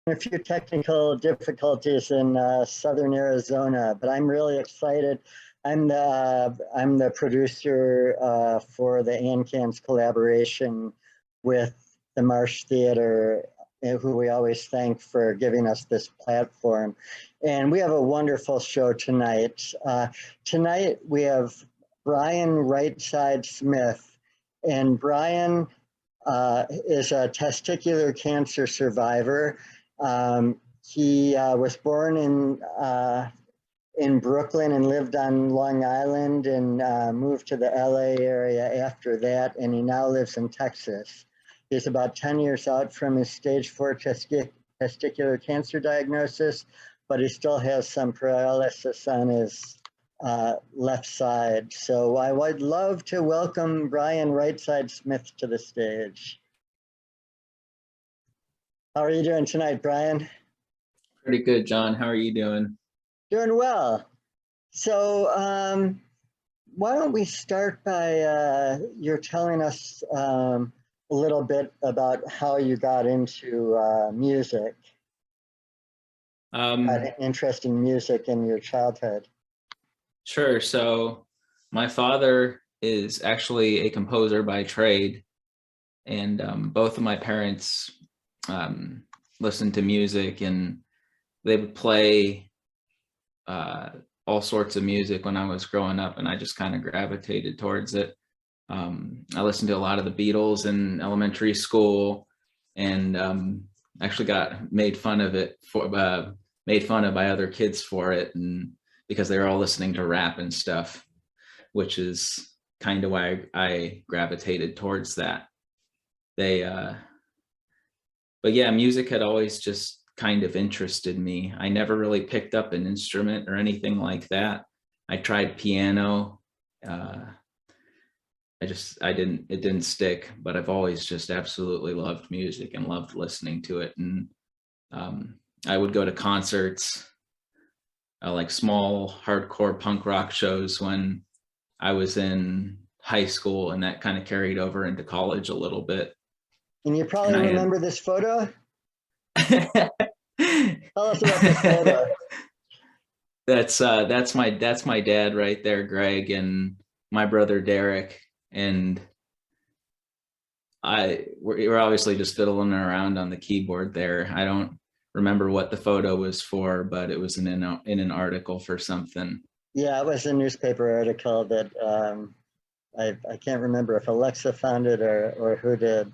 A few technical difficulties in southern Arizona, but I'm really excited. I'm the producer for the ANCAN's collaboration with the Marsh Theater, who we always thank for giving us this platform. And we have a wonderful show tonight. Tonight we have Brian RiGHtSiDE Smith, and Brian is a testicular cancer survivor. He was born in Brooklyn and lived on Long Island and moved to the LA area after that, and he now lives in Texas. He's about 10 years out from his stage 4 testicular cancer diagnosis, but he still has some paralysis on his left side. So I would love to welcome Brian RiGHtSiDE Smith to the stage. How are you doing tonight, Brian? Pretty good, John. How are you doing? Doing well. So why don't we start by you're telling us a little bit about how you got into music, got interest in music in your childhood. Sure. So my father is actually a composer by trade, and both of my parents listened to music, and they would play all sorts of music when I was growing up, and I just kind of gravitated towards it. I listened to a lot of the Beatles in elementary school, and actually got made fun of by other kids for it, and because they were all listening to rap and stuff, which is kind of why I gravitated towards that. But yeah, music had always just kind of interested me. I never really picked up an instrument or anything like that. I tried piano. It didn't stick, but I've always just absolutely loved music and loved listening to it. And I would go to concerts, like small hardcore punk rock shows when I was in high school, and that kind of carried over into college a little bit. And you probably remember this photo? Tell us about this photo. That's my dad right there, Greg, and my brother Derek, and we're obviously just fiddling around on the keyboard there. I don't remember what the photo was for, but it was in an article for something. Yeah, it was a newspaper article that I can't remember if Alexa found it or who did.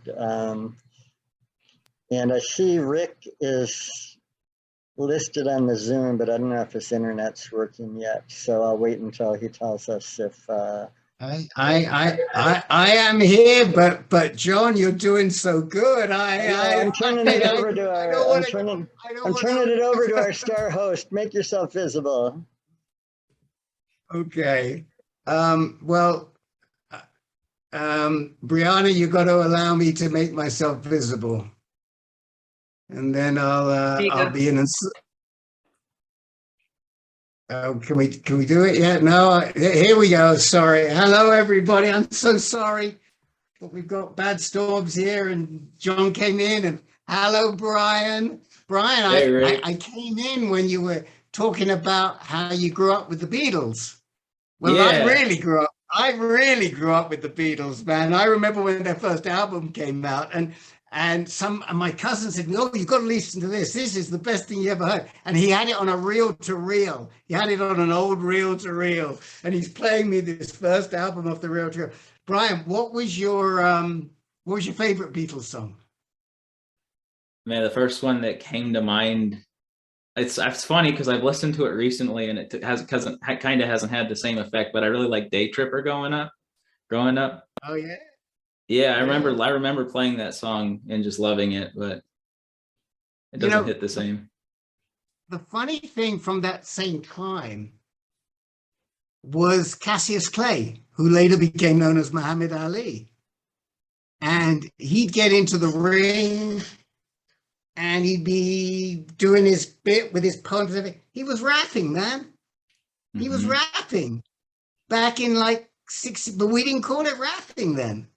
And I see Rick is listed on the Zoom, but I don't know if his internet's working yet. So I'll wait until he tells us if. I am here, but John, you're doing so good. I'm turning it over to our. I'm turning it over to our star host. Make yourself visible. Okay. Well, Brianna, you got to allow me to make myself visible, and then I'll be in. Can we do it yet? No, here we go. Sorry. Hello, everybody. I'm so sorry, but we've got bad storms here, and John came in. And hello, Brian. Brian, hey, I came in when you were talking about how you grew up with the Beatles. Well, yeah. I really grew up with the Beatles, man. I remember when their first album came out, and some of my cousins said, "Oh, you've got to listen to this. This is the best thing you ever heard." And he had it on a reel-to-reel. He had it on an old reel-to-reel, and he's playing me this first album off the reel-to-reel. Brian, what was your favorite Beatles song? Man, the first one that came to mind. It's funny because I've listened to it recently, and it kind of hasn't had the same effect. But I really like Day Tripper growing up. Oh yeah. Yeah, I remember playing that song and just loving it, but it doesn't hit the same. The funny thing from that same time was Cassius Clay, who later became known as Muhammad Ali. And he'd get into the ring and he'd be doing his bit with his poems. He was rapping, man. He was rapping back in like 60, but we didn't call it rapping then.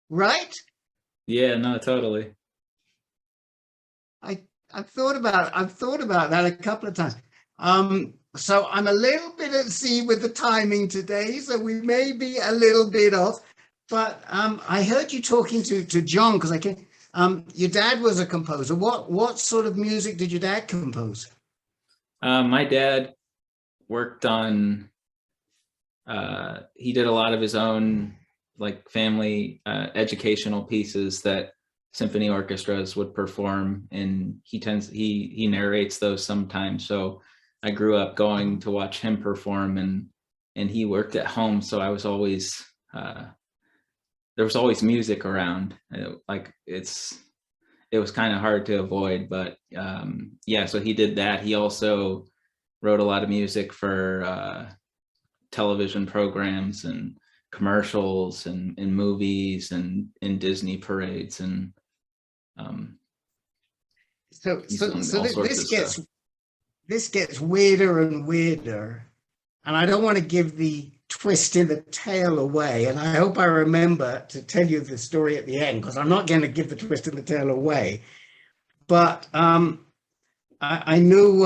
Right? Yeah, no, totally. I've thought about that a couple of times. So I'm a little bit at sea with the timing today, so we may be a little bit off. But I heard you talking to John, because I can. Your dad was a composer. What sort of music did your dad compose? My dad worked on. He did a lot of his own like family educational pieces that symphony orchestras would perform, and he narrates those sometimes. So I grew up going to watch him perform, and he worked at home, so I was always there was always music around. It was kind of hard to avoid, but yeah, so he did that. He also wrote a lot of music for television programs and commercials and in movies and in Disney parades, and So stuff. This gets weirder and weirder, and I don't want to give the twist in the tail away. And I hope I remember to tell you the story at the end, because I'm not going to give the twist in the tail away. But I knew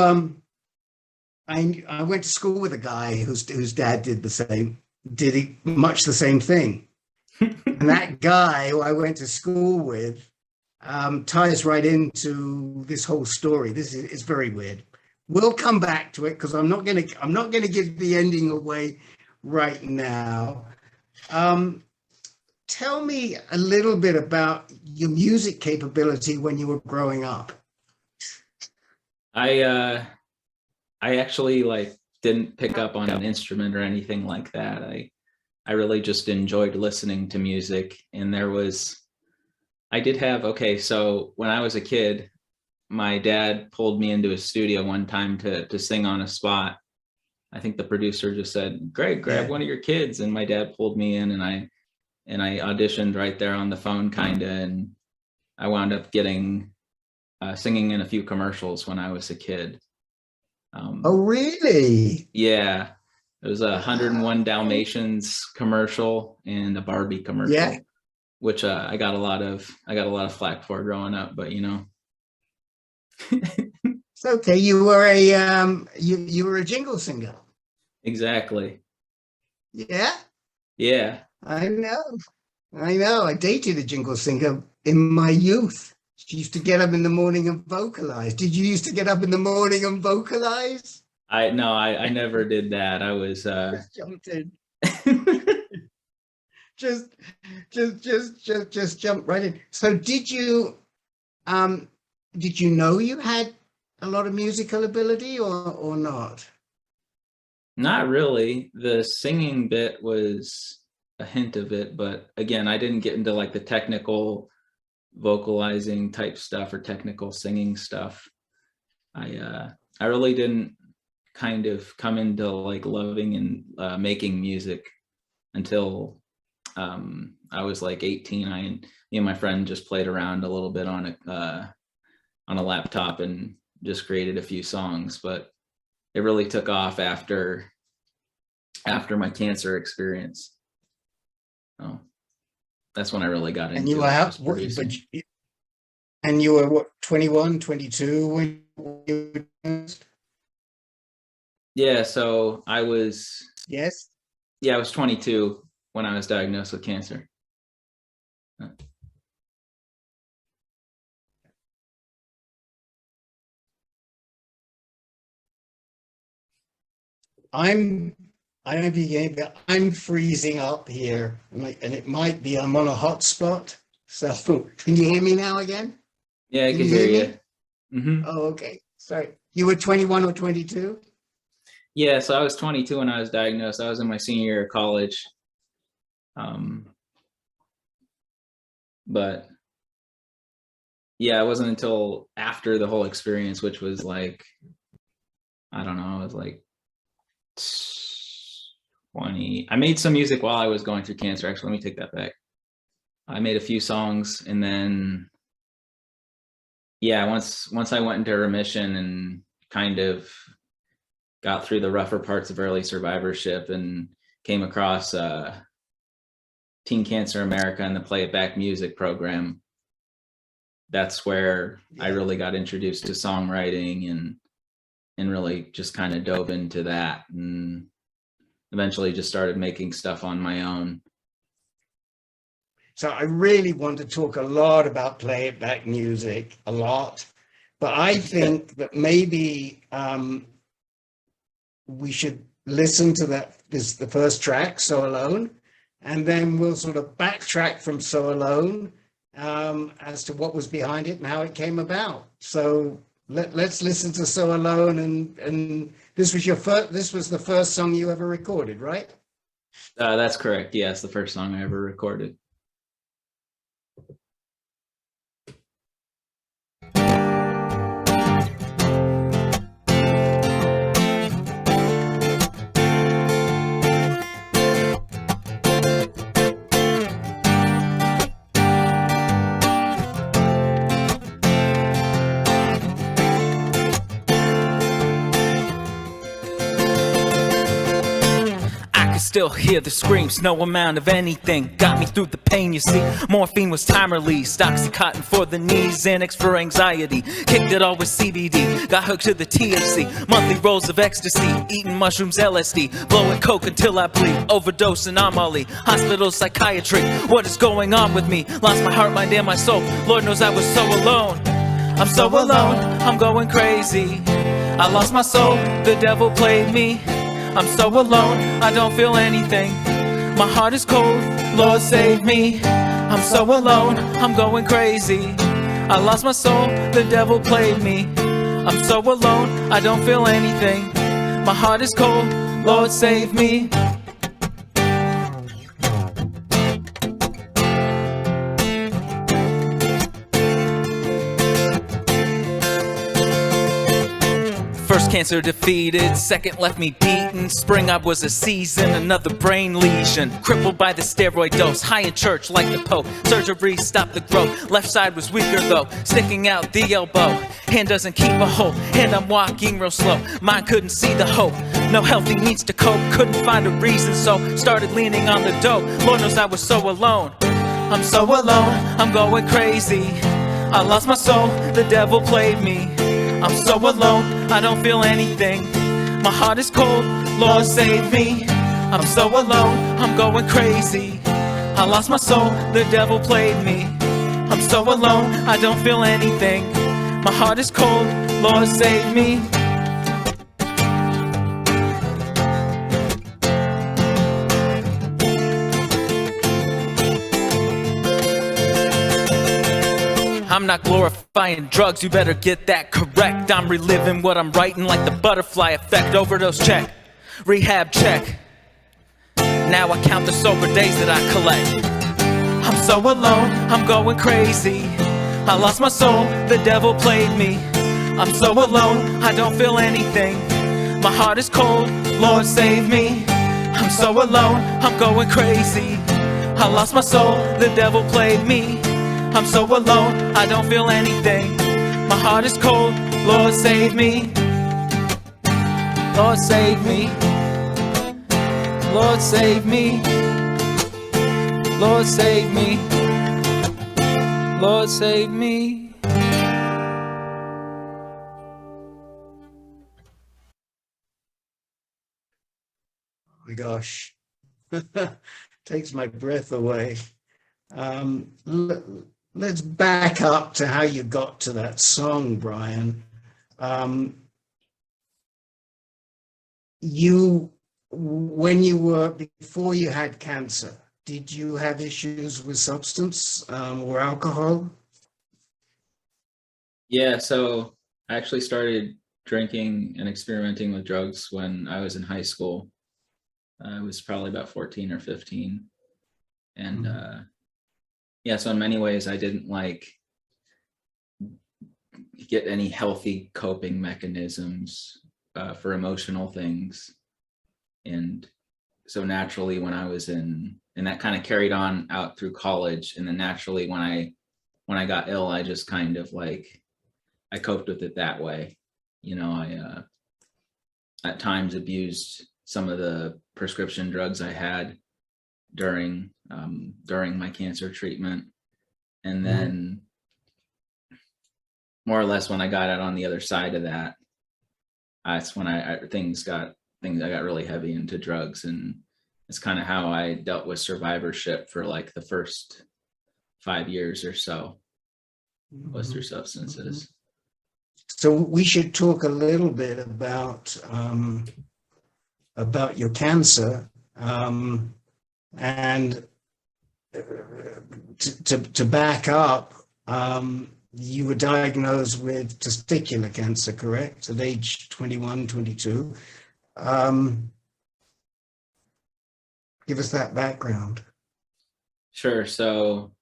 I went to school with a guy whose dad did much the same thing. And that guy who I went to school with ties right into this whole story. This is very weird. We'll come back to it, because I'm not gonna give the ending away right now. Tell me a little bit about your music capability when you were growing up. I actually didn't pick up on an instrument or anything like that. I really just enjoyed listening to music, and so when I was a kid, my dad pulled me into his studio one time to sing on a spot. I think the producer just said, "Greg, grab one of your kids," and my dad pulled me in, and I auditioned right there on the phone, kinda, and I wound up getting singing in a few commercials when I was a kid. Oh, really? Yeah, it was a 101 Dalmatians commercial and a Barbie commercial. Yeah. Which I got a lot of flack for growing up, but It's okay. You were a jingle singer. Exactly. Yeah. Yeah. I know. I dated a jingle singer in my youth. She used to get up in the morning and vocalize. Did you used to get up in the morning and vocalize? I never did that. I was Just jumped in. just jump right in. So did you know you had a lot of musical ability, or not? Not really. The singing bit was a hint of it, but again, I didn't get into the technical vocalizing type stuff or technical singing stuff. I really didn't kind of come into loving and making music until I was 18. Me and my friend just played around a little bit on a laptop and just created a few songs, but it really took off after my cancer experience. Oh, that's when I really got into and you were out, and you were what, 21, 22 when you were? Yeah, so I was, Yes. yeah, I was 22 when I was diagnosed with cancer. I'm freezing up here, and it might be I'm on a hotspot. So can you hear me now again? Yeah, I can hear you. Mm-hmm. Oh, okay. Sorry. You were 21 or 22? Yeah, so I was 22 when I was diagnosed. I was in my senior year of college. But yeah, it wasn't until after the whole experience, which was I don't know, it was 20. I made some music while I was going through cancer. Actually, let me take that back. I made a few songs, and then yeah, once I went into remission and kind of got through the rougher parts of early survivorship and came across Teen Cancer America and the Play It Back music program, that's where I Yeah. really got introduced to songwriting and really just kind of dove into that, and eventually just started making stuff on my own. So I really want to talk a lot about playback music, a lot, but I think that maybe we should listen to the first track, So Alone, and then we'll sort of backtrack from So Alone as to what was behind it and how it came about. So let's listen to So Alone, and this was the first song you ever recorded, right? That's correct. Yeah, it's the first song I ever recorded. Still hear the screams, no amount of anything got me through the pain, you see. Morphine was time released, Oxycontin for the knees, Xanax for anxiety. Kicked it all with CBD, got hooked to the THC. Monthly rolls of ecstasy, eating mushrooms, LSD. Blowing coke until I bleed, overdosing on Molly. Hospital psychiatry, what is going on with me? Lost my heart, mind, and my soul. Lord knows I was so alone. I'm so alone, I'm going crazy. I lost my soul, the devil played me. I'm so alone, I don't feel anything. My heart is cold, Lord save me. I'm so alone, I'm going crazy. I lost my soul, the devil played me. I'm so alone, I don't feel anything. My heart is cold, Lord save me. First cancer defeated, second left me beaten. Spring up was a season, another brain lesion. Crippled by the steroid dose, high in church like the Pope. Surgery stopped the growth, left side was weaker though. Sticking out the elbow, hand doesn't keep a hold. And I'm walking real slow, mind couldn't see the hope. No healthy means to cope, couldn't find a reason, so started leaning on the dope. Lord knows I was so alone. I'm so alone, I'm going crazy. I lost my soul, the devil played me. I'm so alone, I don't feel anything. My heart is cold, Lord save me. I'm so alone, I'm going crazy. I lost my soul, the devil played me. I'm so alone, I don't feel anything. My heart is cold, Lord save me. I'm not glorifying drugs, you better get that correct. I'm reliving what I'm writing like the butterfly effect. Overdose check, rehab check. Now I count the sober days that I collect. I'm so alone, I'm going crazy. I lost my soul, the devil played me. I'm so alone, I don't feel anything. My heart is cold, Lord save me. I'm so alone, I'm going crazy. I lost my soul, the devil played me. I'm so alone, I don't feel anything. My heart is cold, Lord save me. Lord save me. Lord save me. Lord save me. Lord save me. Oh my gosh, takes my breath away. Let's back up to how you got to that song, Brian. Before you had cancer, did you have issues with substance or alcohol? Yeah, so I actually started drinking and experimenting with drugs when I was in high school. I was probably about 14 or 15. And yeah, so in many ways I didn't get any healthy coping mechanisms for emotional things. And so naturally when I was and that kind of carried on out through college. And then naturally when I got ill, I just kind of I coped with it that way. You know, I at times abused some of the prescription drugs I had during my cancer treatment. And then more or less when I got out on the other side of that, that's when I got really heavy into drugs, and it's kind of how I dealt with survivorship for like the first 5 years or so, was through substances. So we should talk a little bit about your cancer, and to back up, you were diagnosed with testicular cancer, correct? At age 21, 22. Give us that background. Sure. So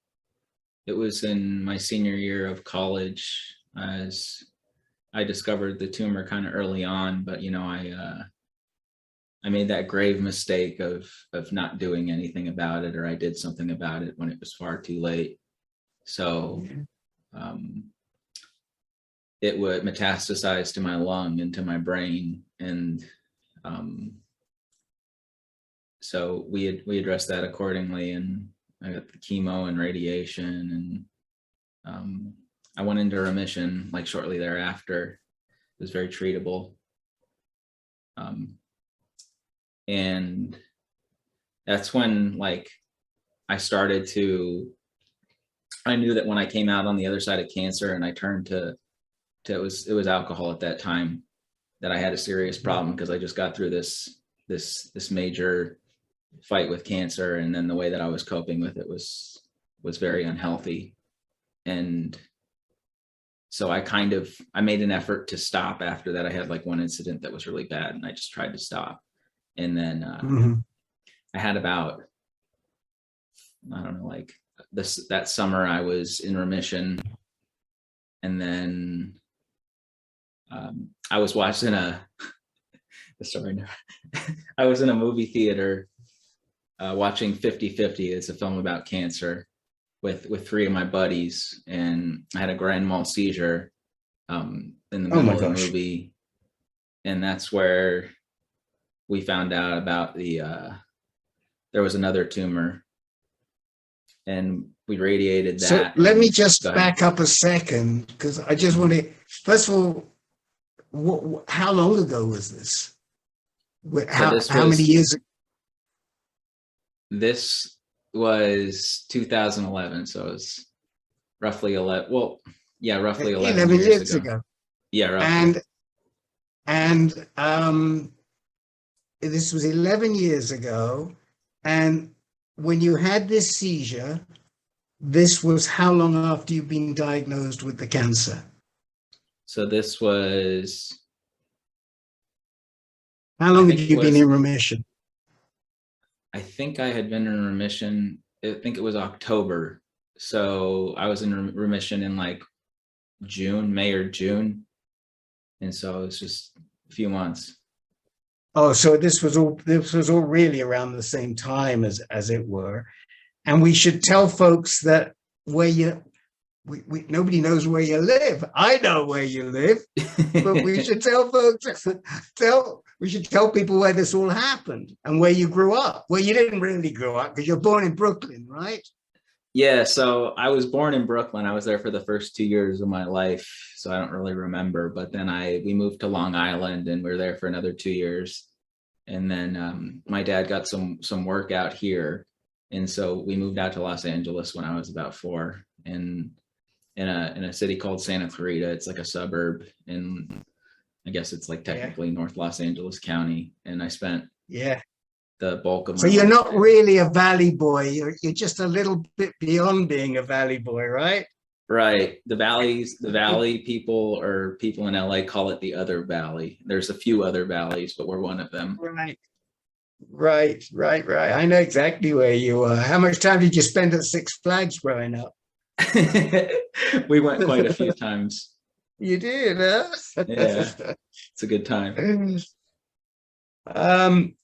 it was in my senior year of college, as I discovered the tumor kind of early on, but you know, I made that grave mistake of not doing anything about it, or I did something about it when it was far too late. So it would metastasize to my lung, into my brain, and so we addressed that accordingly, and I got the chemo and radiation, and I went into remission like shortly thereafter. It was very treatable. And that's when like I knew that when I came out on the other side of cancer and I turned to it was alcohol at that time, that I had a serious problem, because I just got through this major fight with cancer, and then the way that I was coping with it was very unhealthy. And so I made an effort to stop after that. I had like one incident that was really bad, and I just tried to stop. And then I had about, I don't know, like that summer I was in remission. And then I was watching I was in a movie theater watching 50/50. It's a film about cancer with 3 of my buddies, and I had a grand mal seizure in the middle of the movie. And that's where we found out about there was another tumor, and we radiated that. So let me just back up a second, because I just want to, first of all, how long ago was this? How many years ago? This was 2011, so it was roughly 11. Well, yeah, roughly 11 years ago. Yeah, roughly. And this was 11 years ago. And when you had this seizure, this was how long after you've been diagnosed with the cancer? So this was... How long had you been in remission? I think I had been in remission, I think it was October. So I was in remission in like May or June. And so it was just a few months. Oh, so this was all really around the same time as it were. And we should tell folks that nobody knows where you live. I know where you live, but we should tell folks, we should tell people where this all happened and where you grew up. Well, you didn't really grow up because you're born in Brooklyn, right? Yeah, so I was born in Brooklyn. I was there for the first 2 years of my life, so I don't really remember. But then we moved to Long Island, and we were there for another 2 years. And then my dad got some work out here, and so we moved out to Los Angeles when I was about 4, and in a city called Santa Clarita. It's like a suburb, and I guess it's like technically North Los Angeles County. And I spent the bulk of my life. So you're not really a valley boy. You're just a little bit beyond being a valley boy, right? Right. The valley people, or people in LA, call it the other valley. There's a few other valleys, but we're one of them. Right. I know exactly where you are. How much time did you spend at Six Flags growing up? We went quite a few times. You did, huh? Yeah, it's a good time.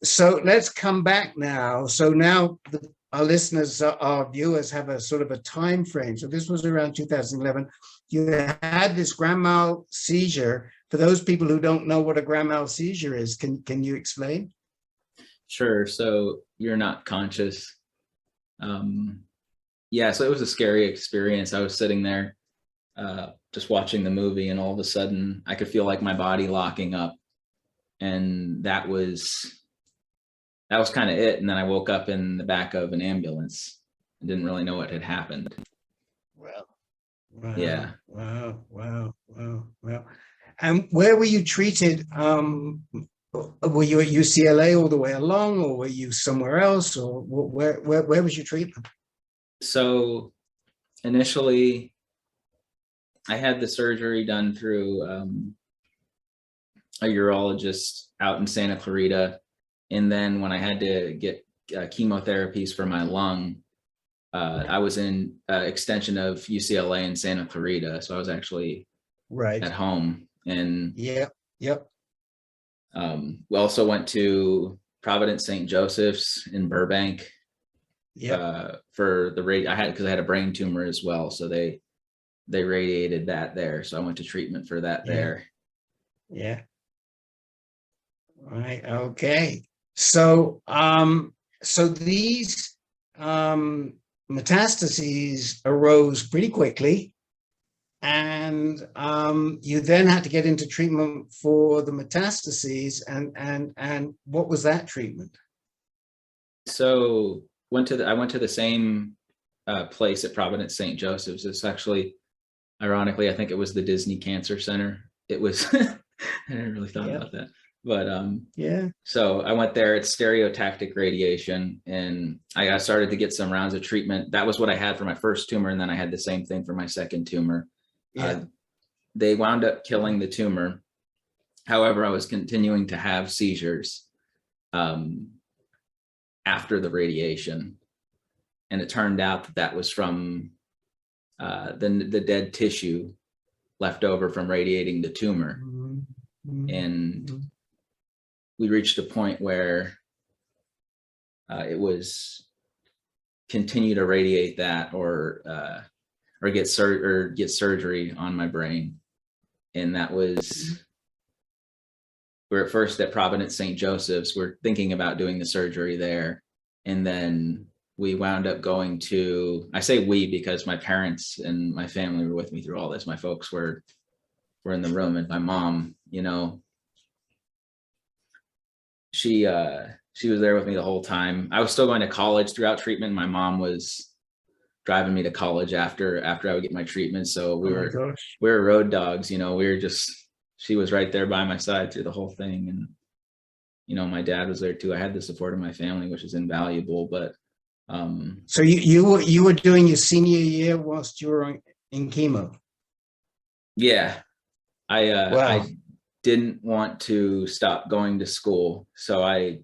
So let's come back now. So now our listeners, our viewers, have a sort of a time frame. So this was around 2011. You had this grand mal seizure. For those people who don't know what a grand mal seizure is, can you explain? Sure. So you're not conscious. Yeah, so it was a scary experience. I was sitting there just watching the movie, and all of a sudden I could feel like my body locking up, and that was kind of it. And then I woke up in the back of an ambulance. I didn't really know what had happened. Wow. Wow. Yeah. Wow. And where were you treated? Were you at UCLA all the way along, or were you somewhere else, or where was your treatment? So initially I had the surgery done through a urologist out in Santa Clarita. And then when I had to get chemotherapies for my lung, I was in extension of UCLA in Santa Clarita. So I was actually at home. And Yep. we also went to Providence St. Joseph's in Burbank for the because I had a brain tumor as well. So they radiated that there. So I went to treatment for that there. Yeah. Right. Okay. So these metastases arose pretty quickly, and you then had to get into treatment for the metastases. And what was that treatment? So I went to the same place at Providence St. Joseph's. It's actually, ironically, I think it was the Disney Cancer Center. It was, I didn't really thought about that. But so I went there. It's stereotactic radiation, and I started to get some rounds of treatment. That was what I had for my first tumor, and then I had the same thing for my second tumor. They wound up killing the tumor. However, I was continuing to have seizures after the radiation, and it turned out that was from the dead tissue left over from radiating the tumor. And we reached a point where it was continue to radiate that or get surgery on my brain. And that was, we're at first at Providence St. Joseph's. We're thinking about doing the surgery there. And then we wound up going to, I say we because my parents and my family were with me through all this. My folks were in the room, and my mom, she was there with me the whole time. I was still going to college throughout treatment. My mom was driving me to college after I would get my treatment. So we were road dogs, we were she was right there by my side through the whole thing. And, my dad was there too. I had the support of my family, which is invaluable, but. So you were doing your senior year whilst you were in chemo? Yeah. I didn't want to stop going to school. So I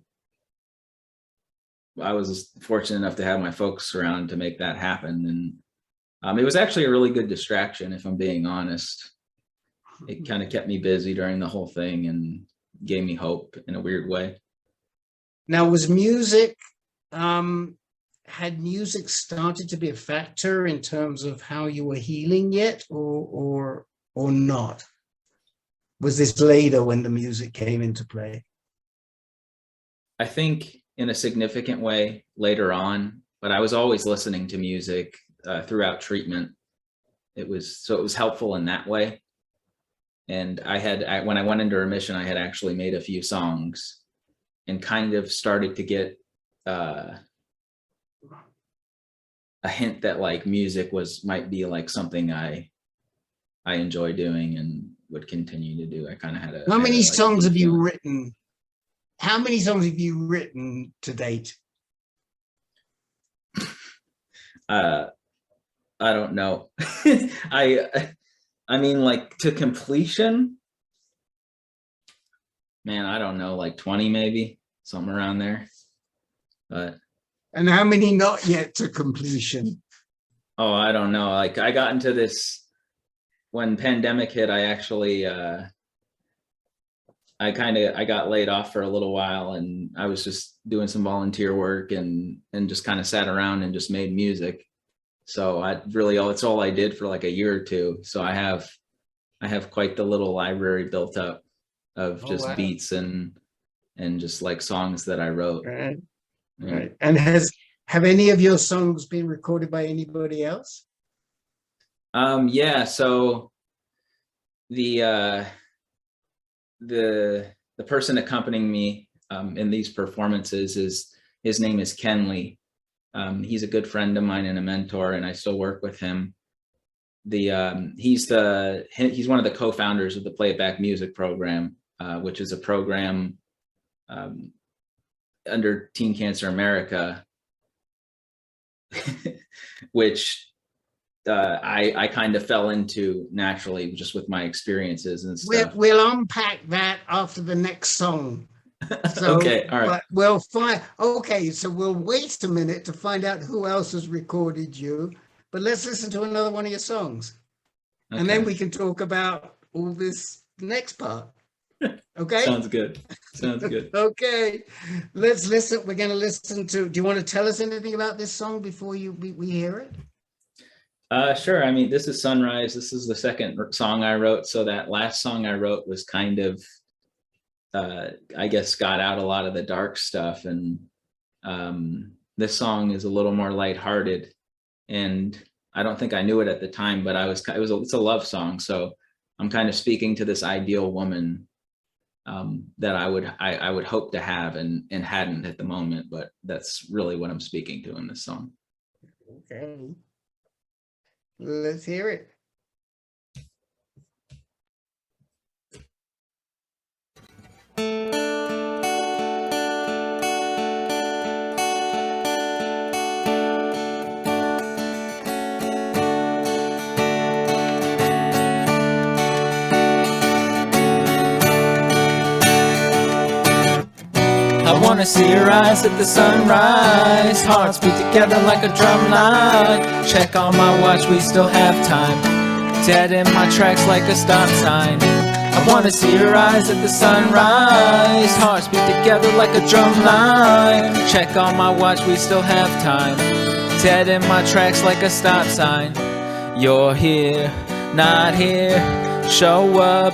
was fortunate enough to have my folks around to make that happen. And it was actually a really good distraction, if I'm being honest. It kind of kept me busy during the whole thing and gave me hope in a weird way. Now, was music, had music started to be a factor in terms of how you were healing yet, or not? Was this later when the music came into play? I think in a significant way later on, but I was always listening to music throughout treatment. It was helpful in that way. And when I went into remission, I had actually made a few songs and kind of started to get a hint that like music might be like something I enjoy doing and would continue to do. I kind of had How many songs have you written? How many songs have you written to date? I don't know. I mean, like to completion, man, I don't know, like 20 maybe, something around there. And how many not yet to completion? Oh, I don't know. Like I got into this when pandemic hit. I actually I got laid off for a little while, and I was just doing some volunteer work and just kind of sat around and just made music. So it's all I did for like a year or two. So I have quite the little library built up of just beats and just like songs that I wrote. Right. Yeah. Right. And have any of your songs been recorded by anybody else? Yeah, so the person accompanying me in these performances his name is Kenley. He's a good friend of mine and a mentor, and I still work with him. He's one of the co-founders of the Playback Music Program, which is a program under Teen Cancer America, which I kind of fell into naturally just with my experiences and stuff. We'll unpack that after the next song. So, okay, all right. But we'll find. Okay, so we'll wait a minute to find out who else has recorded you. But let's listen to another one of your songs, and then we can talk about all this next part. Okay. Sounds good. Sounds good. Okay, let's listen. We're going to listen to. Do you want to tell us anything about this song before we hear it? Sure. I mean, this is Sunrise. This is the second song I wrote. So that last song I wrote was kind of, I guess, got out a lot of the dark stuff. And this song is a little more lighthearted. And I don't think I knew it at the time, but it's a love song. So I'm kind of speaking to this ideal woman that I would hope to have and hadn't at the moment. But that's really what I'm speaking to in this song. Okay. Let's hear it. I wanna see your eyes at the sunrise, hearts beat together like a drum line. Check on my watch, we still have time. Dead in my tracks like a stop sign. I wanna see your eyes at the sunrise, hearts beat together like a drum line. Check on my watch, we still have time. Dead in my tracks like a stop sign. You're here, not here. Show up,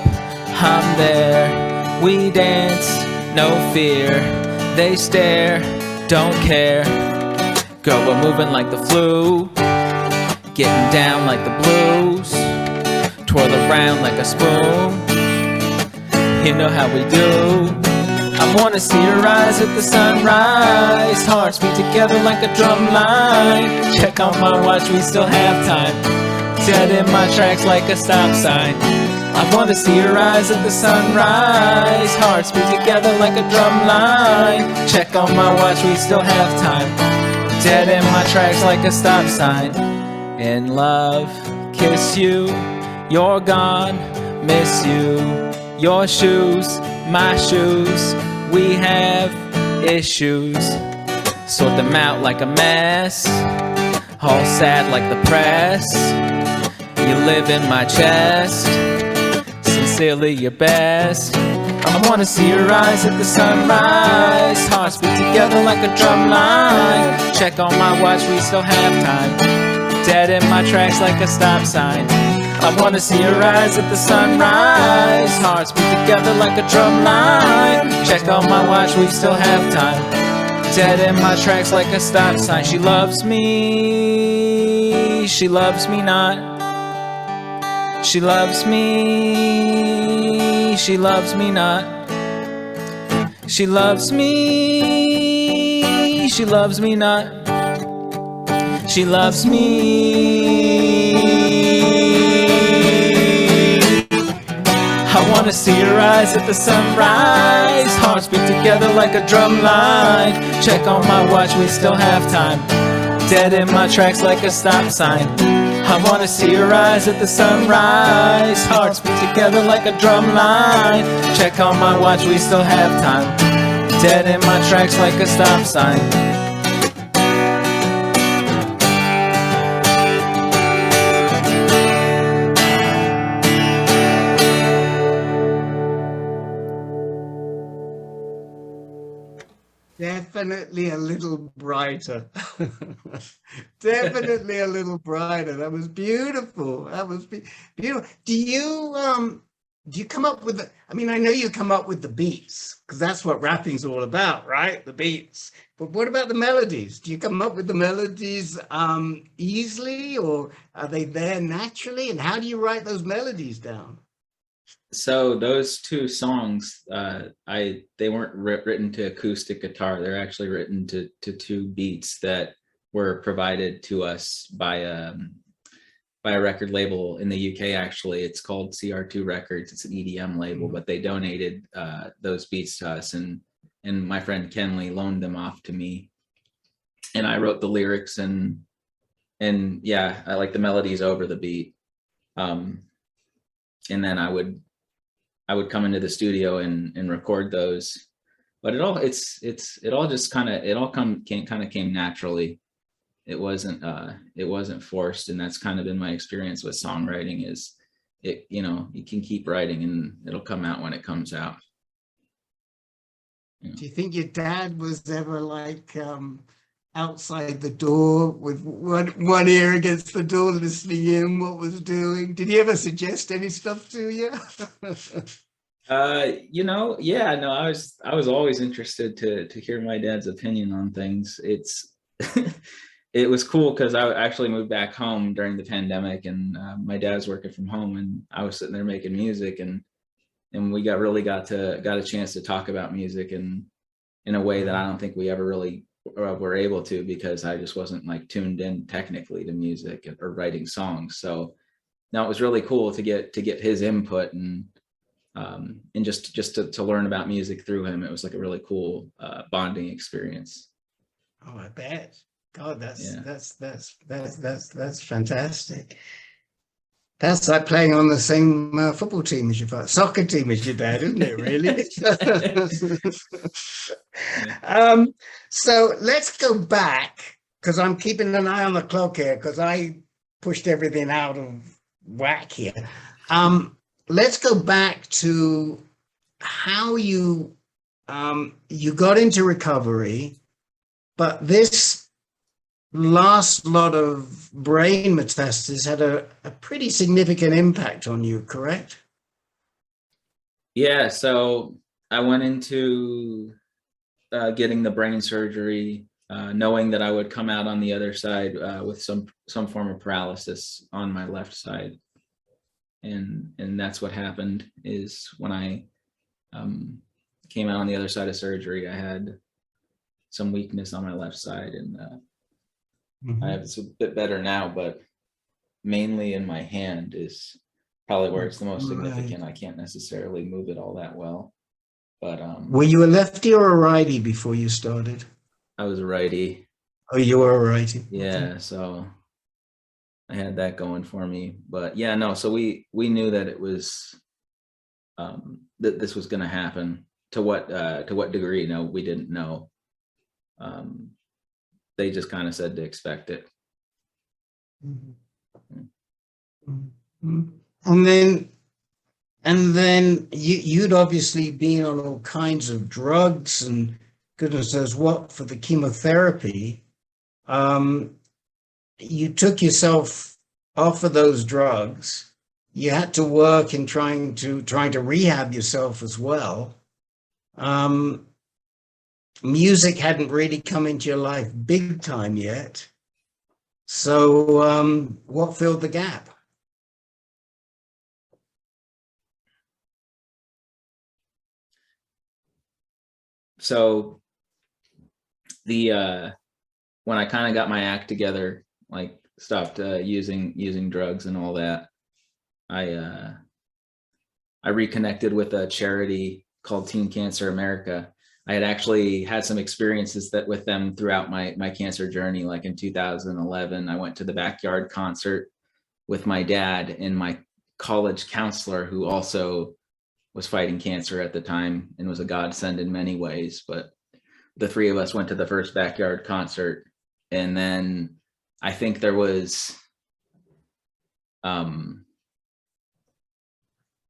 I'm there. We dance, no fear. They stare, don't care. Girl, we're moving like the flu, getting down like the blues, twirl around like a spoon. You know how we do. I wanna see your eyes at the sunrise, hearts beat together like a drum line. Check on my watch, we still have time. Dead in my tracks like a stop sign. I wanna see your eyes at the sunrise, hearts beat together like a drum line. Check on my watch, we still have time. Dead in my tracks like a stop sign. In love, kiss you, you're gone, miss you. Your shoes, my shoes, we have issues. Sort them out like a mess, all sad like the press. You live in my chest, sincerely your best. I wanna see your eyes at the sunrise, hearts beat together like a drum line. Check on my watch, we still have time. Dead in my tracks like a stop sign. I wanna see your eyes at the sunrise, hearts beat together like a drum line. Check on my watch, we still have time. Dead in my tracks like a stop sign. She loves me, she loves me not. She loves me, she loves me not. She loves me, she loves me not. She loves me. I wanna see your eyes at the sunrise, hearts beat together like a drum line. Check on my watch, we still have time. Dead in my tracks like a stop sign. I wanna see your eyes at the sunrise, hearts beat together like a drum line. Check on my watch, we still have time. Dead in my tracks like a stop sign. Definitely a little brighter. Definitely a little brighter. That was beautiful. That was beautiful. Do you do you come up with the, I mean, I know you come up with the beats because that's what rapping's all about, right? The beats. But what about the melodies? Do you come up with the melodies easily, or are they there naturally? And how do you write those melodies down? So those two songs, they weren't written to acoustic guitar. They're actually written to two beats that were provided to us by a record label in the UK. Actually, it's called CR2 Records. It's an EDM label, but they donated those beats to us, and my friend Kenley loaned them off to me, and I wrote the lyrics, and yeah, I like the melodies over the beat. And then I would come into the studio and record those, but it all just kind of came naturally. It wasn't forced, and that's kind of been my experience with songwriting. Is it, you can keep writing and it'll come out when it comes out. Do you think your dad was ever like outside the door with one ear against the door, listening in what was doing? Did he ever suggest any stuff to you? Yeah, no, I was always interested to hear my dad's opinion on things. It's it was cool because I actually moved back home during the pandemic, and my dad's working from home, and I was sitting there making music, and we got a chance to talk about music, and in a way that I don't think we ever really were able to, because I just wasn't like tuned in technically to music or writing songs. So now it was really cool to get his input, and just to learn about music through him. It was like a really cool bonding experience. Oh, I bet. God, that's fantastic. That's like playing on the same football team as your soccer team as your dad, isn't it? Really? So let's go back, because I'm keeping an eye on the clock here, because I pushed everything out of whack here. Let's go back to how you got into recovery, but this last lot of brain metastasis had a pretty significant impact on you, correct? Yeah, so I went into getting the brain surgery, knowing that I would come out on the other side with some form of paralysis on my left side. And that's what happened. Is when I came out on the other side of surgery, I had some weakness on my left side, and I have it's a bit better now, but mainly in my hand is probably where it's the most significant. I can't necessarily move it all that well, but were you a lefty or a righty before you started? I was a righty. Oh, you were a righty. Yeah, okay. So I had that going for me, but yeah, no. So we knew that it was that this was going to happen. To what degree? No, we didn't know. They just kind of said to expect it. And then you'd obviously been on all kinds of drugs and goodness knows what for the chemotherapy. You took yourself off of those drugs. You had to work in trying to rehab yourself as well. Music hadn't really come into your life big time yet. So what filled the gap? So the when I kind of got my act together, like stopped using drugs and all that, I reconnected with a charity called Teen Cancer America. I had actually had some experiences with them throughout my cancer journey. Like in 2011, I went to the backyard concert with my dad and my college counselor, who also was fighting cancer at the time and was a godsend in many ways. But the three of us went to the first backyard concert, and then I think there was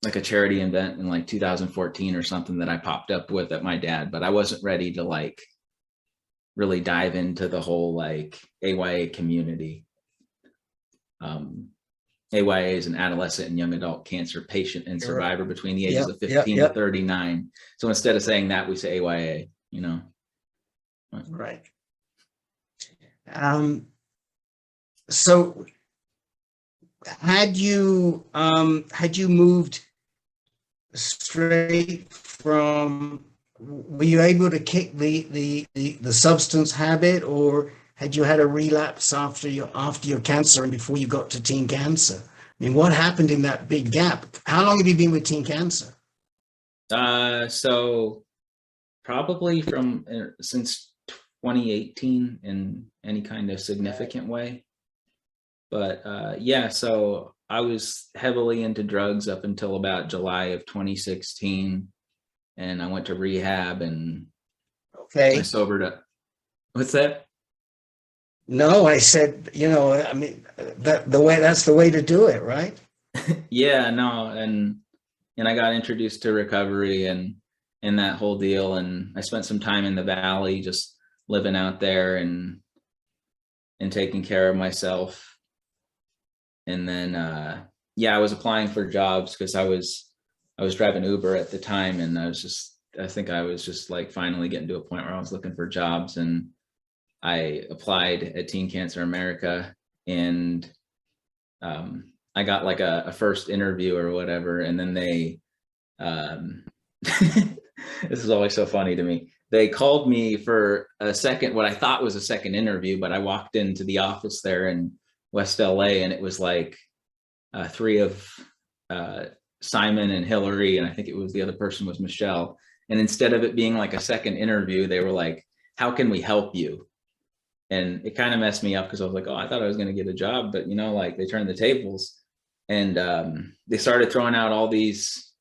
like a charity event in like 2014 or something that I popped up with at my dad, but I wasn't ready to like really dive into the whole like AYA community. AYA is an adolescent and young adult cancer patient and survivor between the ages of 15 yep. to 39. So instead of saying that, we say AYA, you know. Right. So had you moved straight from, were you able to kick the substance habit, or had you had a relapse after your cancer and before you got to teen cancer? I mean, what happened in that big gap? How long have you been with teen cancer? So probably since 2018 in any kind of significant way. But yeah, so I was heavily into drugs up until about July of 2016. And I went to rehab and I sobered up. What's that? No, I said, I mean, that's the way to do it, right? Yeah, no, and I got introduced to recovery and that whole deal, and I spent some time in the valley just living out there and taking care of myself. And then yeah, I was applying for jobs because I was driving Uber at the time, and I think I was just like finally getting to a point where I was looking for jobs, and I applied at Teen Cancer America, and I got like a first interview or whatever, and then they this is always so funny to me. They called me for a second, what I thought was a second interview, but I walked into the office there in West LA, and it was like three of Simon and Hillary, and I think it was the other person was Michelle. And instead of it being like a second interview, they were like, "How can we help you?" And it kind of messed me up because I was like, "Oh, I thought I was going to get a job," but like they turned the tables, and they started throwing out all these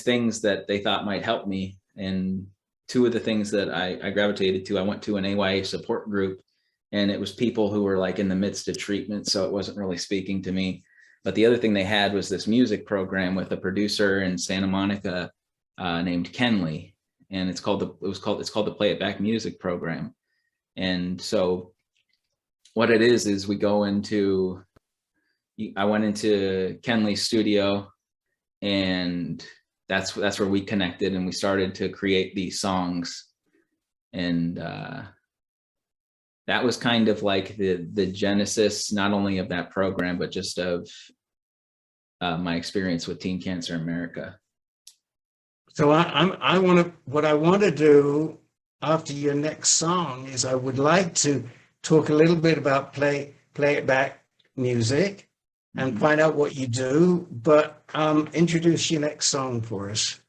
things that they thought might help me. And two of the things that I gravitated to, I went to an AYA support group, and it was people who were like in the midst of treatment, so it wasn't really speaking to me. But the other thing they had was this music program with a producer in Santa Monica named Kenley, and it's called the Play It Back Music Program. And so what it is I went into Kenley's studio, and that's where we connected, and we started to create these songs. And that was kind of like the genesis, not only of that program, but just of my experience with Teen Cancer America. So what I want to do after your next song is I would like to talk a little bit about play it back music and find out what you do, but introduce your next song for us.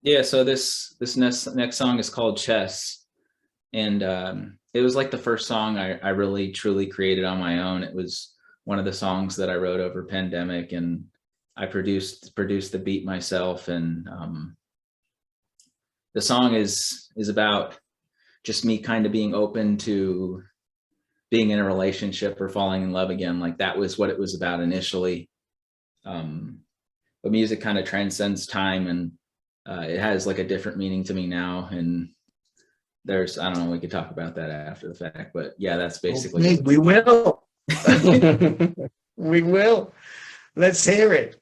Yeah, so this next song is called Chess, and it was like the first song I really truly created on my own. It was one of the songs that I wrote over pandemic, and I produced the beat myself. And the song is about just me kind of being open to being in a relationship or falling in love again. Like that was what it was about initially. But music kind of transcends time, and it has like a different meaning to me now. And there's, I don't know, we could talk about that after the fact, but yeah, that's basically okay, we will. We will. Let's hear it.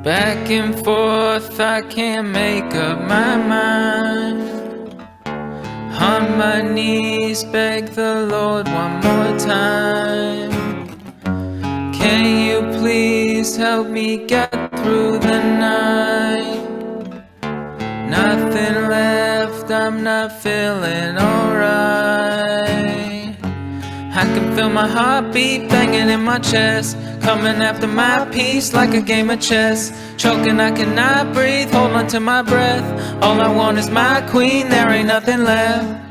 Back and forth, I can't make up my mind. On my knees, beg the Lord one more time. Can you please help me get through the night? Nothing left, I'm not feeling alright. I can feel my heartbeat banging in my chest, coming after my piece like a game of chess. Choking, I cannot breathe, hold on to my breath. All I want is my queen, there ain't nothing left.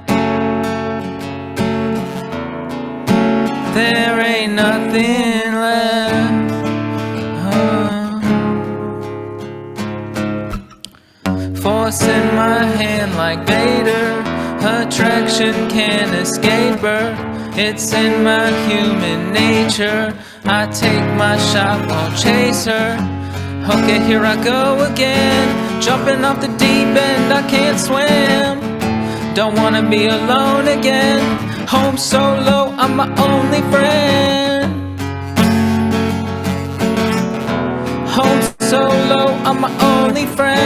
There ain't nothing left. Force in my hand like Vader, attraction can't escape her. It's in my human nature, I take my shot, won't chase her. Okay, here I go again, jumping off the deep end, I can't swim. Don't wanna be alone again, home solo, I'm my only friend. Home solo, I'm my only friend.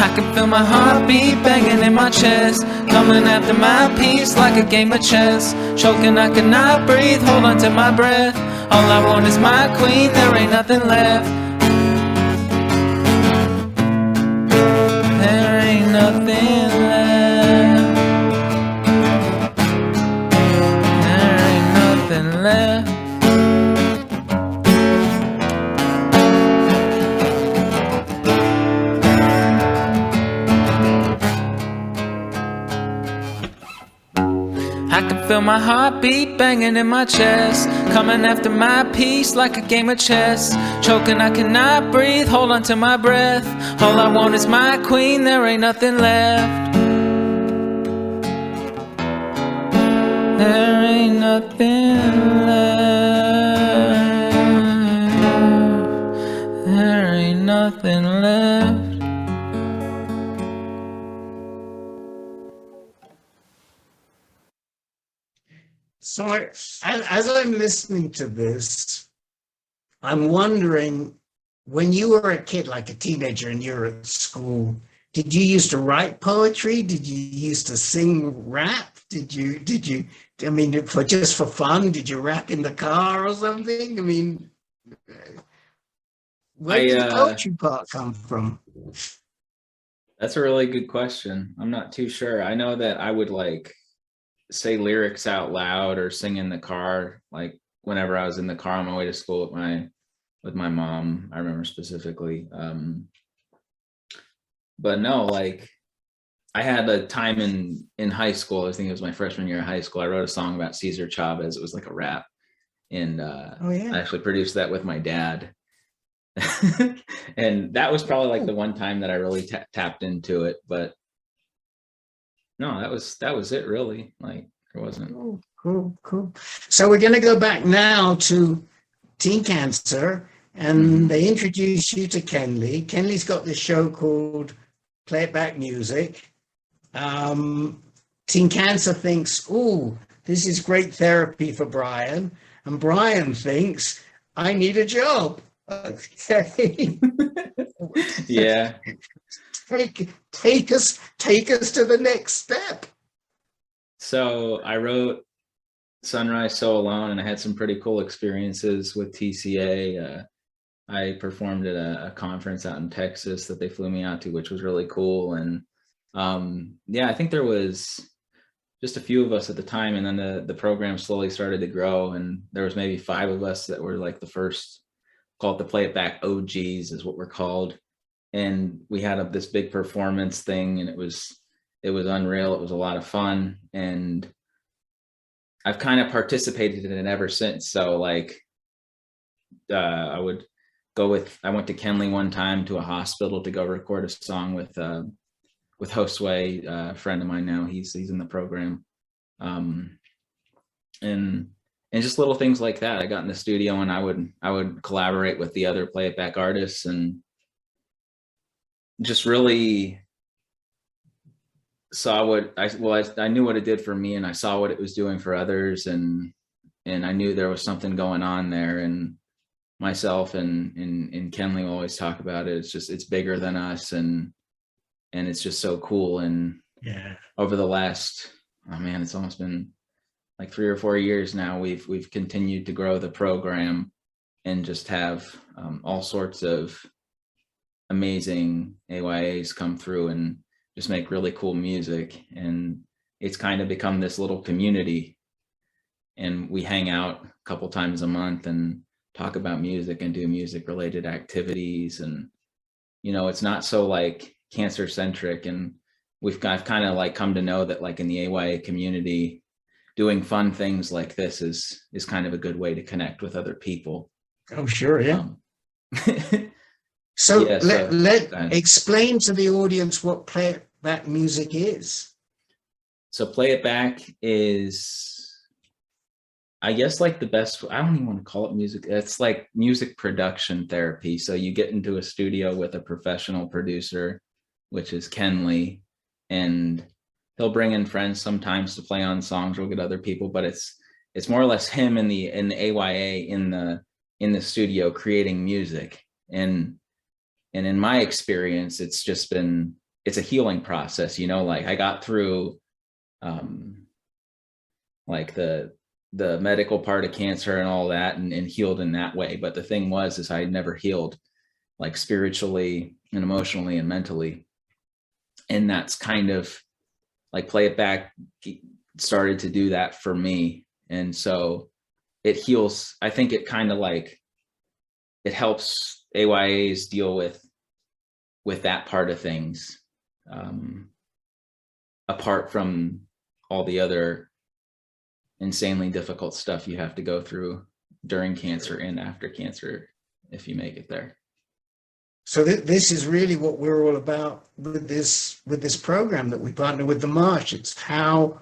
I can feel my heartbeat banging in my chest, coming after my piece like a game of chess. Choking, I cannot breathe, hold on to my breath. All I want is my queen, there ain't nothing left. There ain't nothing left. There ain't nothing left. I can feel my heartbeat banging in my chest, coming after my piece like a game of chess. Choking, I cannot breathe, hold on to my breath. All I want is my queen, there ain't nothing left. There ain't nothing left. There ain't nothing left. So as I'm listening to this, I'm wondering, when you were a kid, like a teenager, and you were at school, did you used to write poetry? Did you used to sing rap? Did you, I mean, just for fun, did you rap in the car or something? I mean, where did the poetry part come from? That's a really good question. I'm not too sure. I know that I would like say lyrics out loud or sing in the car, like whenever I was in the car on my way to school with my mom, I remember specifically. But no, like I had a time in high school, I think it was my freshman year of high school, I wrote a song about Cesar Chavez. It was like a rap, and I actually produced that with my dad. And that was probably like the one time that I really tapped into it. But no, that was it really. Like there wasn't. Cool. So we're going to go back now to Teen Cancer, and they introduce you to Kenley. Kenley's got this show called Play It Back Music. Teen Cancer thinks, "Ooh, this is great therapy for Brian," and Brian thinks, "I need a job." Okay. Yeah. Take us to the next step. So I wrote Sunrise So Alone, and I had some pretty cool experiences with TCA. I performed at a conference out in Texas that they flew me out to, which was really cool. And yeah, I think there was just a few of us at the time, and then the program slowly started to grow, and there was maybe 5 of us that were like the first, called the Play It Back OGs is what we're called. And we had this big performance thing, and it was unreal. It was a lot of fun, and I've kind of participated in it ever since. So like I went to Kenley one time to a hospital to go record a song with Josue, a friend of mine now. He's in the program, and just little things like that. I got in the studio and I would collaborate with the other Play It Back artists, and just really saw what I knew what it did for me, and I saw what it was doing for others, and I knew there was something going on there. And myself and Kenley always talk about it. It's bigger than us, and it's just so cool. And yeah, over the last, it's almost been like 3 or 4 years now, we've continued to grow the program and just have all sorts of amazing AYAs come through and just make really cool music. And it's kind of become this little community, and we hang out a couple times a month and talk about music and do music related activities. And it's not so like cancer centric, and I've kind of like come to know that like in the AYA community, doing fun things like this is kind of a good way to connect with other people. Oh sure, yeah. So yeah, let explain to the audience what Play It Back Music is. So Play It Back is, I guess, like the best, I don't even want to call it music. It's like music production therapy. So you get into a studio with a professional producer, which is Kenley, and he'll bring in friends sometimes to play on songs. We'll get other people, but it's more or less him in the AYA in the studio creating music. And in my experience, it's just been, it's a healing process, you know, like I got through like the medical part of cancer and all that, and healed in that way. But the thing is I never healed like spiritually and emotionally and mentally. And that's kind of like Play It Back started to do that for me. And so it heals. I think it kind of like, it helps AYAs deal with that part of things, apart from all the other insanely difficult stuff you have to go through during cancer and after cancer, if you make it there. So this is really what we're all about with this program that we partner with the March. It's how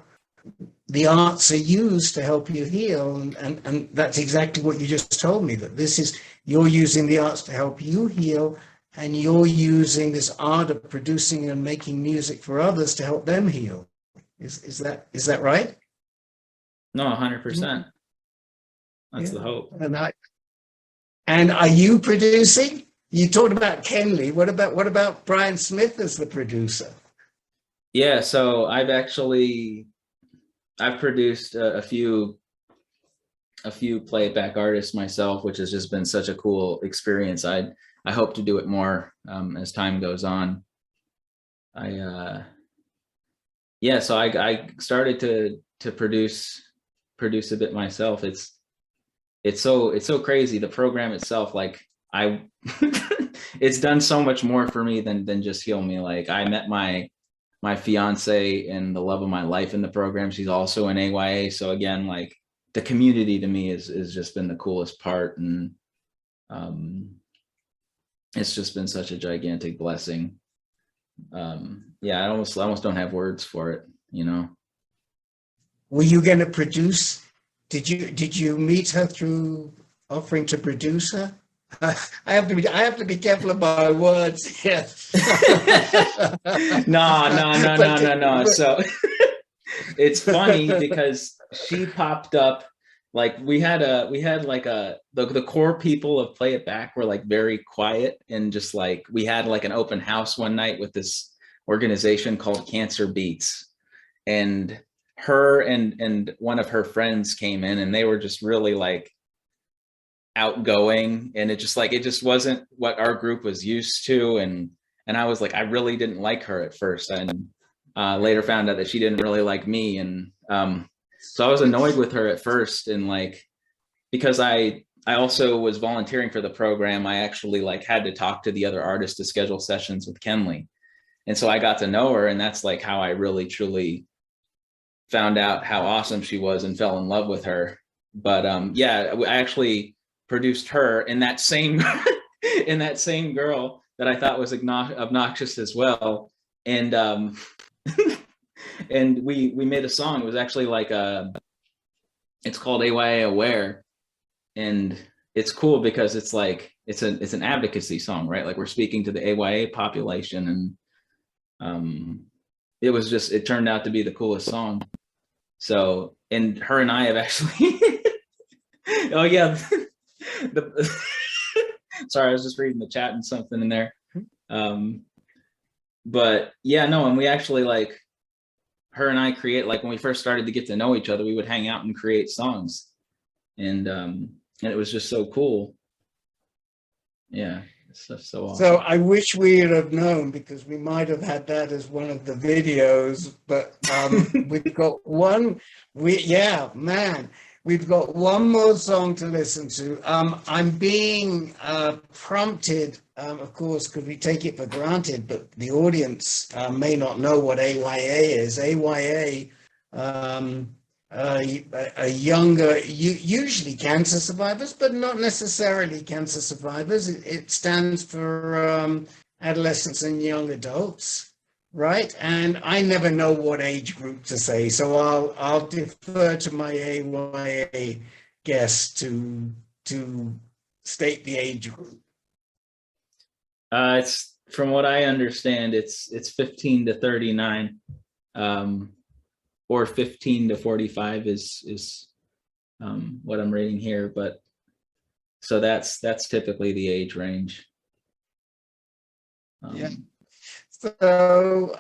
the arts are used to help you heal, and that's exactly what you just told me, that this is, you're using the arts to help you heal, and you're using this art of producing and making music for others to help them heal. Is that right? No, 100%. That's the hope. And are you producing? You talked about Kenley. What about Brian Smith as the producer? Yeah, so I've produced a few Play It Back artists myself, which has just been such a cool experience. I hope to do it more as time goes on. So I started to produce a bit myself. It's so crazy. The program itself, like it's done so much more for me than just heal me. Like I met my fiance and the love of my life in the program. She's also an AYA. So again, like the community to me is just been the coolest part. And it's just been such a gigantic blessing. I almost don't have words for it, you know. Were you going to produce? Did you meet her through offering to produce her? I have to be careful of my words here. No. So it's funny because she popped up, like we had the core people of Play It Back were like very quiet, and just like we had like an open house one night with this organization called Cancer Beats, and her and one of her friends came in, and they were just really like outgoing, and it just wasn't what our group was used to, and I was like, I really didn't like her at first, and later found out that she didn't really like me, and so I was annoyed with her at first, and like because I also was volunteering for the program, I actually like had to talk to the other artists to schedule sessions with Kenley, and so I got to know her, and that's like how I really truly found out how awesome she was and fell in love with her. But I actually produced her in that same in that same girl that I thought was obnoxious as well, and and we made a song. It was actually like it's called AYA Aware, and it's cool because it's like it's an advocacy song, right? Like we're speaking to the AYA population, and it turned out to be the coolest song. So, and her and I have actually oh yeah. Sorry, I was just reading the chat and something in there. But yeah, no, and we actually like her and I create, like when we first started to get to know each other, we would hang out and create songs, and it was just so cool. Yeah, it's just so awesome. So I wish we would have known, because we might have had that as one of the videos, but we've got one. We've got one more song to listen to. I'm being prompted, of course, because we take it for granted, but the audience may not know what AYA is. AYA, a younger, usually cancer survivors, but not necessarily cancer survivors. It stands for adolescents and young adults. right? And I never know what age group to say, so I'll defer to my AYA guest to state the age group. It's, from what I understand, it's 15 to 39, or 15 to 45 is what I'm reading here. But so that's typically the age range. Yeah. So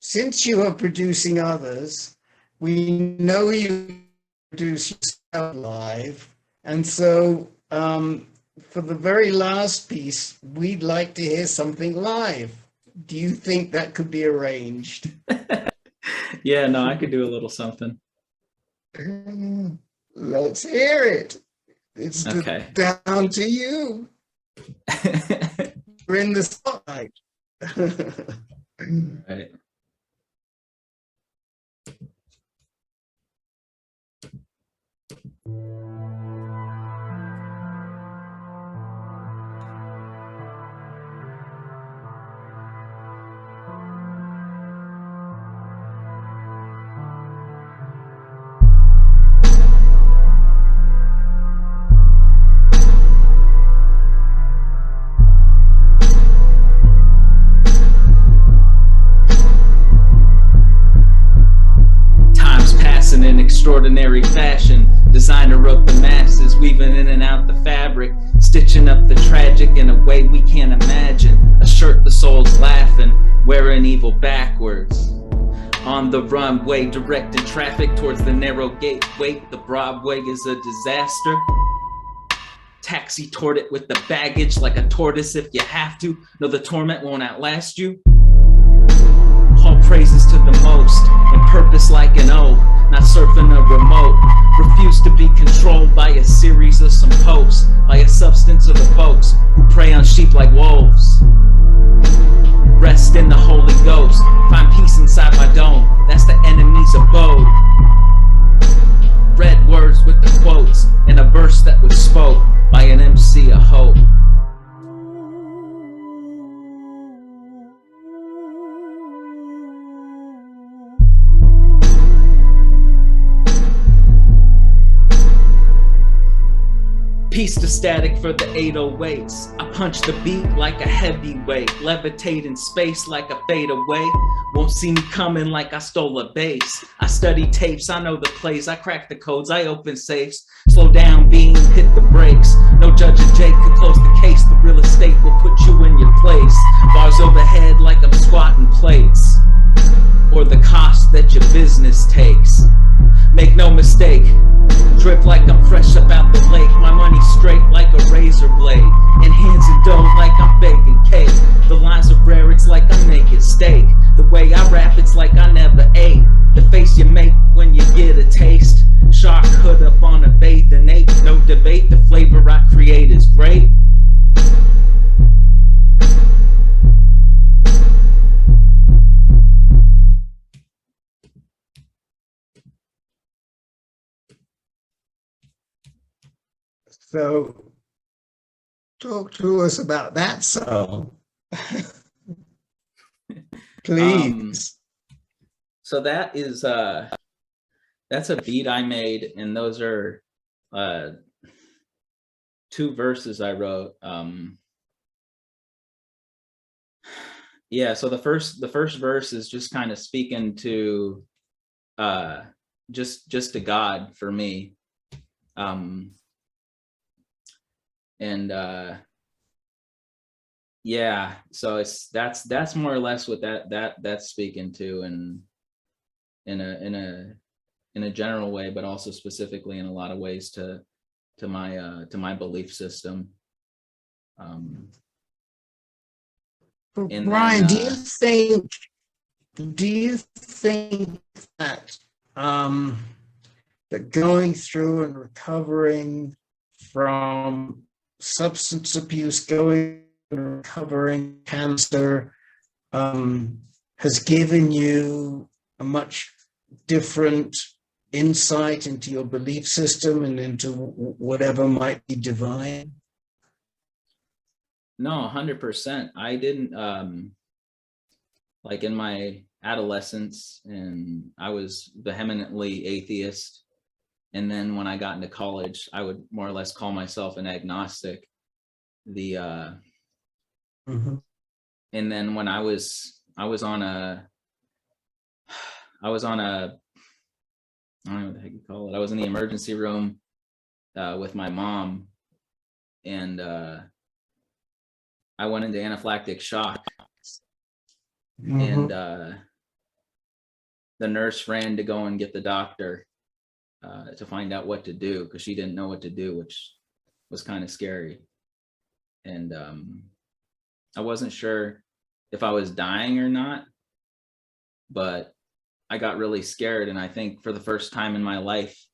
since you are producing others, we know you produce yourself live, and so for the very last piece, we'd like to hear something live. Do you think that could be arranged? Yeah, no, I could do a little something. Let's hear it. It's Okay. down to you. We're in the spotlight. Right. In extraordinary fashion, designer of the masses, weaving in and out the fabric, stitching up the tragic in a way we can't imagine. A shirt the soul's laughing, wearing evil backwards. On the runway, directing traffic towards the narrow gate. Wait, the Broadway is a disaster. Taxi toward it with the baggage like a tortoise if you have to. No, the torment won't outlast you. All praises to the most, and purpose like an O. Not surfing a remote, refuse to be controlled by a series of some posts, by a substance of the folks who prey on sheep like wolves. Rest in the Holy Ghost, find peace inside my dome, that's the enemy's abode. Read words with the quotes, and a verse that was spoke by an MC of hope. Peace to static for the 808s. I punch the beat like a heavyweight, levitate in space like a fadeaway. Won't see me coming like I stole a base. I study tapes, I know the plays, I crack the codes, I open safes. Slow down, beam, hit the brakes. No judge or Jake could close the case. The real estate will put you in your place. Bars overhead like I'm squatting plates, or the cost that your business takes. Make no mistake, drip like I'm fresh up out the lake. My money straight like a razor blade, and hands in dough like I'm baking cake. The lines are rare, it's like I'm making steak. The way I rap, it's like I never ate. The face you make when you get a taste. Shark hood up on a bathing ape. No debate, the flavor I create is great. So talk to us about that song. Please. So that is that's a beat I made, and those are 2 verses I wrote. Yeah, so the first verse is just kind of speaking to just to God for me. Yeah, so that's more or less what that's speaking to, and in a general way, but also specifically in a lot of ways to my belief system. Brian, do you think that that going through and recovering from substance abuse, going and recovering cancer, has given you a much different insight into your belief system and into whatever might be divine? No, 100%. I didn't. like in my adolescence, and I was vehemently atheist. And then when I got into college, I would more or less call myself an agnostic. Mhm. And then when I was on a I don't know what the heck you call it. I was in the emergency room with my mom, and I went into anaphylactic shock. And Mhm. the nurse ran to go and get the doctor to find out what to do, because she didn't know what to do, which was kind of scary. And I wasn't sure if I was dying or not, but I got really scared. And I think for the first time in my life,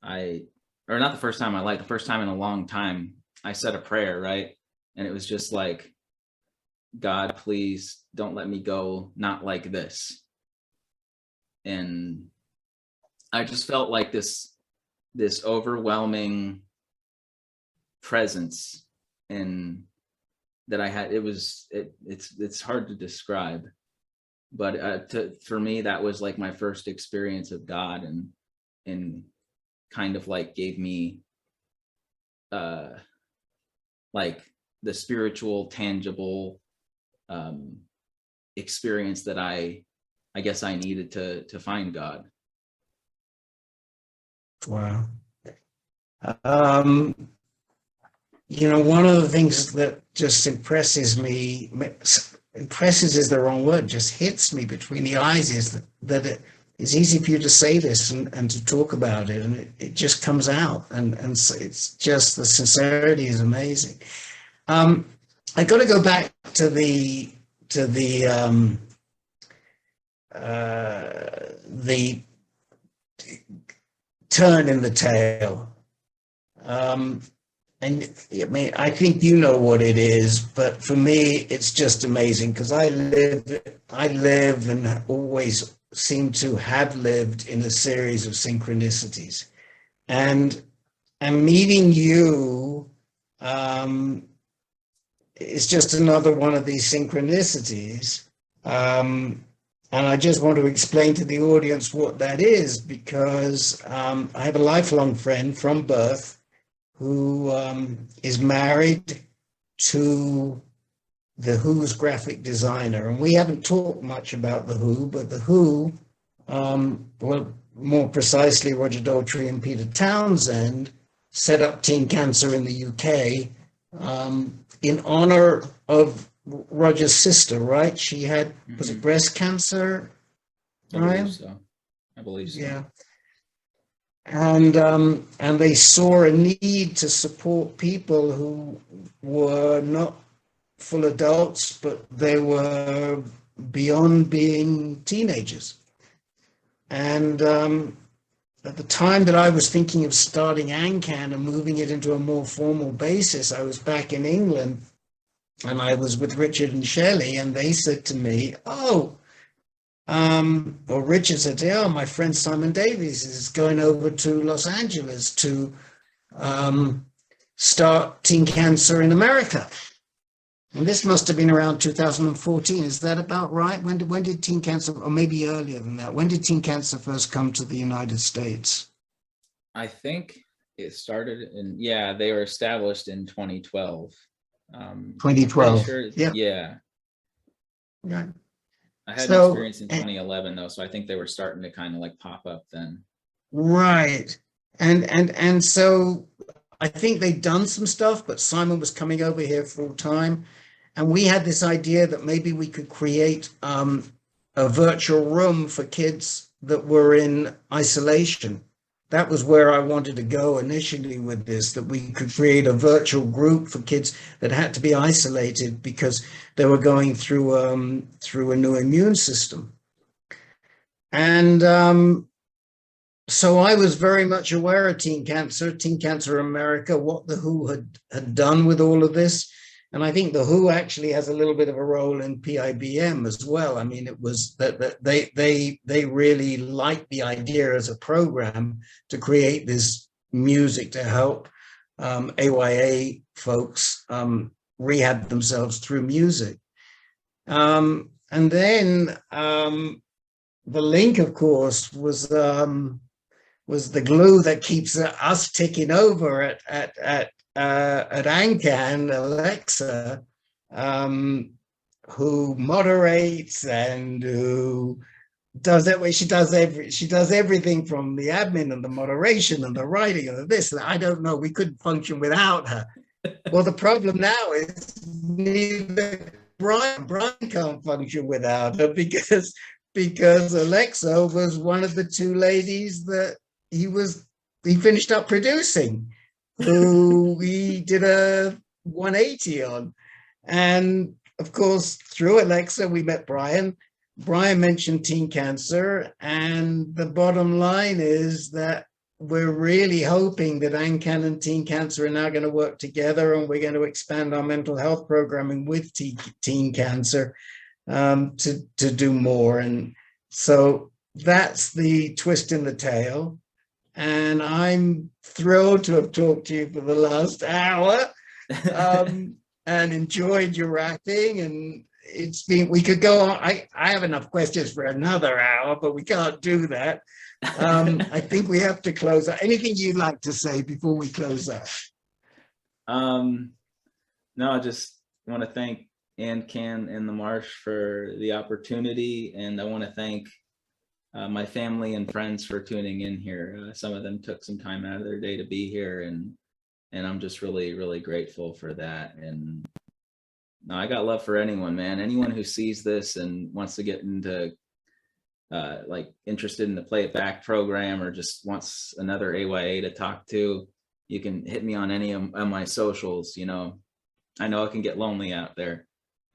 or not the first time in my life, the first time in a long time, I said a prayer, right? And it was just like, God, please don't let me go not like this. And I just felt like this overwhelming presence, and that I had. It's hard to describe, but for me, that was like my first experience of God, and kind of like gave me like the spiritual, tangible experience that I guess I needed to find God. Wow. One of the things that just impresses is the wrong word, just hits me between the eyes, is that it's easy for you to say this and to talk about it, and it just comes out, and so it's just, the sincerity is amazing. I got to go back to the turn in the tail. And I mean, I think you know what it is, but for me, it's just amazing, because I live and always seem to have lived in a series of synchronicities. And meeting you is just another one of these synchronicities. And I just want to explain to the audience what that is, because I have a lifelong friend from birth who is married to the Who's graphic designer. And we haven't talked much about the Who, but the Who, well, more precisely, Roger Daltrey and Peter Townsend, set up Teen Cancer in the UK in honor of Roger's sister, right? She had, was it breast cancer? I believe so. Yeah. And they saw a need to support people who were not full adults, but they were beyond being teenagers. And at the time that I was thinking of starting ANCAN and moving it into a more formal basis, I was back in England, and I was with Richard and Shelley, and they said to me, or Richard said, "Oh, my friend Simon Davies is going over to Los Angeles to start Teen Cancer in America." And this must have been around 2014. Is that about right? When did Teen Cancer, or maybe earlier than that, when did Teen Cancer first come to the United States? I think it started they were established in 2012. 2012. Sure, yeah. Right. I had an experience in 2011 though, so I think they were starting to kind of like pop up then. Right. And so I think they'd done some stuff, but Simon was coming over here full time, and we had this idea that maybe we could create a virtual room for kids that were in isolation. That was where I wanted to go initially with this, that we could create a virtual group for kids that had to be isolated because they were going through a new immune system. And so I was very much aware of Teen Cancer America, what the Who had done with all of this. And I think the Who actually has a little bit of a role in PIBM as well. I mean, it was that they really liked the idea as a program to create this music to help AYA folks rehab themselves through music. And then the link, of course, was the glue that keeps us ticking over at ANCAN, Alexa, who moderates and who does that way. She does everything from the admin and the moderation and the writing and the this. I don't know. We couldn't function without her. Well, the problem now is neither Brian can't function without her because Alexa was one of the two ladies that he finished up producing, who we did a 180 on. And of course, through Alexa, we met Brian. Brian mentioned teen cancer. And the bottom line is that we're really hoping that ANCAN and teen cancer are now going to work together, and we're going to expand our mental health programming with teen cancer to do more. And so that's the twist in the tale. And I'm thrilled to have talked to you for the last hour and enjoyed your rapping. And we could go on. I have enough questions for another hour, but we can't do that. I think we have to close out. Anything you'd like to say before we close out? No, I just want to thank ANCAN and the Marsh for the opportunity. And I want to thank my family and friends for tuning in here. Some of them took some time out of their day to be here, and I'm just really, really grateful for that. And no, I got love for anyone, man. Anyone who sees this and wants to get into like interested in the Play It Back program, or just wants another AYA to talk to, you can hit me on any of my socials. You know it can get lonely out there,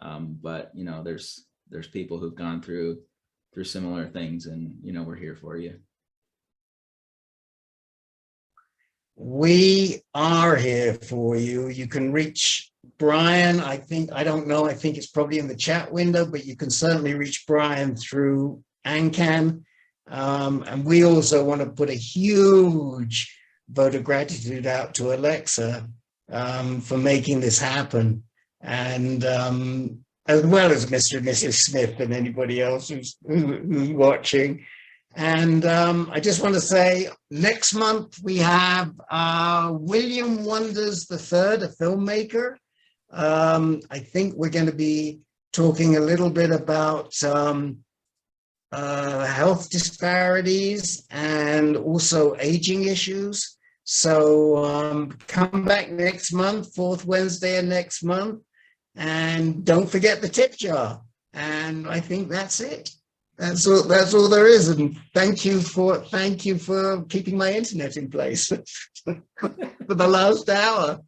but you know, there's people who've gone through similar things, and you know, we're here for you. We are here for you. You can reach Brian. I think it's probably in the chat window, but you can certainly reach Brian through ANCAN. And we also want to put a huge vote of gratitude out to Alexa for making this happen. And as well as Mr. and Mrs. Smith and anybody else who's watching. And I just want to say, next month we have William Wonders III, a filmmaker. I think we're going to be talking a little bit about health disparities and also aging issues. So come back next month, fourth Wednesday of next month, and don't forget the tip jar. And I think that's it. That's all there is. And thank you for keeping my internet in place for the last hour.